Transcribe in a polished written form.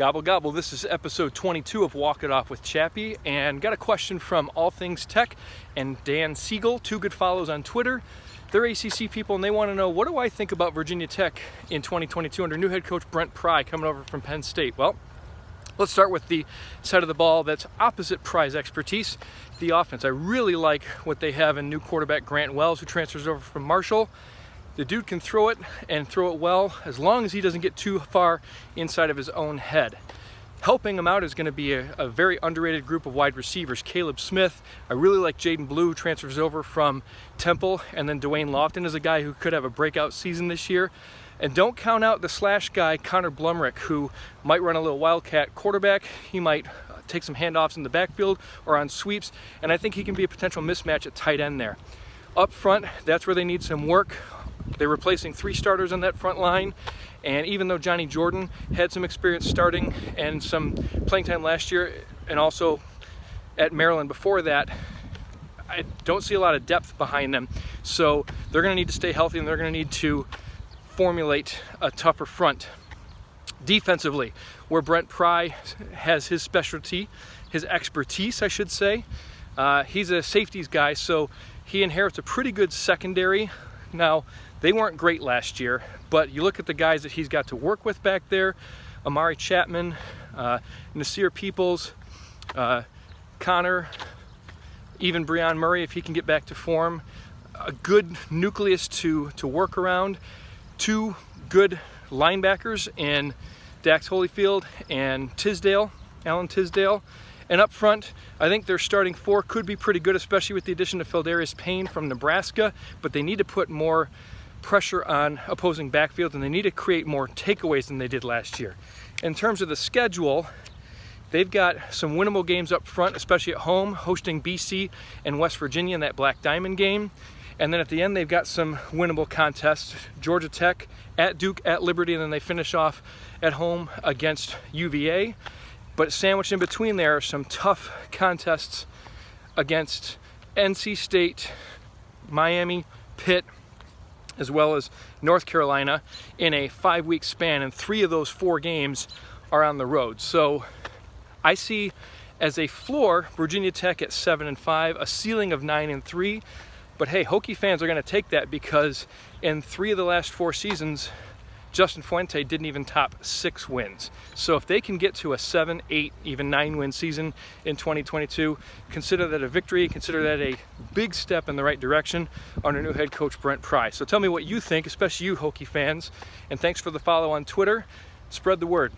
Gobble gobble, this is episode 22 of Walk It Off with Chappy, and got a question from All Things Tech and Dan Siegel, two good follows on Twitter. They're ACC people and they want to know, what do I think about Virginia Tech in 2022 under new head coach Brent Pry coming over from Penn State? Well, let's start with the side of the ball that's opposite Pry's expertise, the offense. I really like what they have in new quarterback Grant Wells, who transfers over from Marshall. The dude can throw it and throw it well as long as he doesn't get too far inside of his own head. Helping him out is going to be a very underrated group of wide receivers. Caleb Smith, I really like Jaden Blue, who transfers over from Temple, and then Dwayne Lofton is a guy who could have a breakout season this year. And don't count out the slash guy, Connor Blumrick, who might run a little wildcat quarterback. He might take some handoffs in the backfield or on sweeps, and I think he can be a potential mismatch at tight end there. Up front, that's where they need some work. They're replacing 3 starters on that front line, and even though Johnny Jordan had some experience starting and some playing time last year and also at Maryland before that, I don't see a lot of depth behind them. So they're going to need to stay healthy and they're going to need to formulate a tougher front. Defensively, where Brent Pry has his specialty, his expertise I should say, he's a safeties guy, so he inherits a pretty good secondary. Now, they weren't great last year, but you look at the guys that he's got to work with back there, Amari Chapman, Nasir Peoples, Connor, even Breon Murray if he can get back to form. A good nucleus to work around. 2 good linebackers in Dax Holyfield and Alan Tisdale. And up front, I think their starting 4 could be pretty good, especially with the addition of Phildarius Payne from Nebraska, but they need to put more pressure on opposing backfields and they need to create more takeaways than they did last year. In terms of the schedule, they've got some winnable games up front, especially at home, hosting BC and West Virginia in that Black Diamond game. And then at the end, they've got some winnable contests, Georgia Tech, at Duke, at Liberty, and then they finish off at home against UVA. But sandwiched in between there are some tough contests against NC State, Miami, Pitt, as well as North Carolina in a 5-week span, and 3 of those 4 games are on the road. So I see as a floor Virginia Tech at 7-5, a ceiling of 9-3. But hey, Hokie fans are going to take that because in 3 of the last 4 seasons, Justin Fuente didn't even top 6 wins. So if they can get to a 7, 8, even 9-win season in 2022, consider that a victory, consider that a big step in the right direction under new head coach Brent Pry. So tell me what you think, especially you Hokie fans, and thanks for the follow on Twitter. Spread the word.